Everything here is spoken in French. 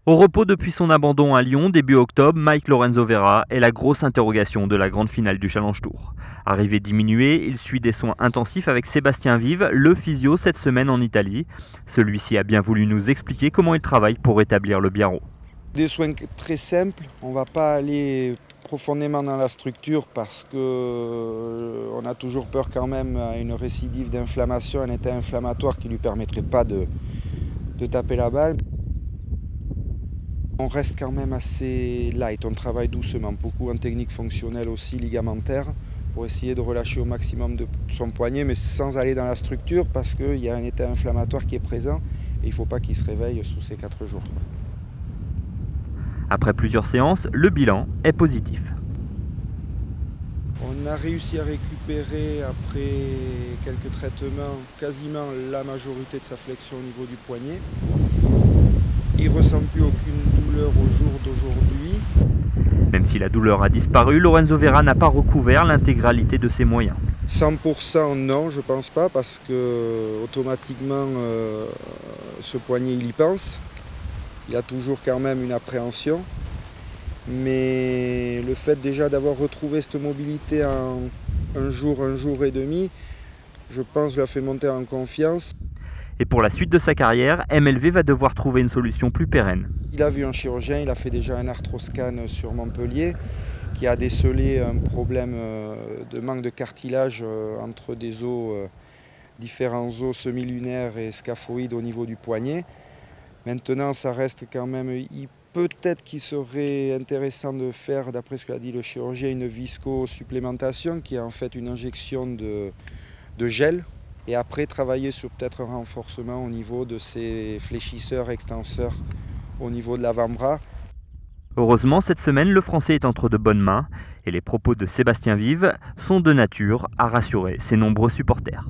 Au repos depuis son abandon à Lyon début octobre, Mike Lorenzo Vera est la grosse interrogation de la grande finale du Challenge Tour. Arrivé diminué, il suit des soins intensifs avec Sébastien Vive, le physio, cette semaine en Italie. Celui-ci a bien voulu nous expliquer comment il travaille pour rétablir le biarro. Des soins très simples, on ne va pas aller profondément dans la structure parce qu'on a toujours peur quand même à une récidive d'inflammation, un état inflammatoire qui ne lui permettrait pas de taper la balle. On reste quand même assez light, on travaille doucement, beaucoup en technique fonctionnelle aussi, ligamentaire, pour essayer de relâcher au maximum de son poignet, mais sans aller dans la structure parce qu'il y a un état inflammatoire qui est présent et il ne faut pas qu'il se réveille sous ces 4 jours. Après plusieurs séances, le bilan est positif. On a réussi à récupérer après quelques traitements quasiment la majorité de sa flexion au niveau du poignet. Il ne ressent plus aucune douleur au jour d'aujourd'hui. Même si la douleur a disparu, Lorenzo Vera n'a pas recouvert l'intégralité de ses moyens. 100% non, je ne pense pas, parce que automatiquement ce poignet il y pense. Il a toujours quand même une appréhension. Mais le fait déjà d'avoir retrouvé cette mobilité en un jour et demi, je pense lui a fait monter en confiance. Et pour la suite de sa carrière, MLV va devoir trouver une solution plus pérenne. Il a vu un chirurgien, il a fait déjà un arthroscan sur Montpellier qui a décelé un problème de manque de cartilage entre des os, différents os semi-lunaires et scaphoïdes au niveau du poignet. Maintenant, ça reste quand même, peut-être qu'il serait intéressant de faire, d'après ce qu'a dit le chirurgien, une visco-supplémentation qui est en fait une injection de gel. Et après, travailler sur peut-être un renforcement au niveau de ces fléchisseurs, extenseurs au niveau de l'avant-bras. Heureusement, cette semaine, le Français est entre de bonnes mains et les propos de Sébastien Vive sont de nature à rassurer ses nombreux supporters.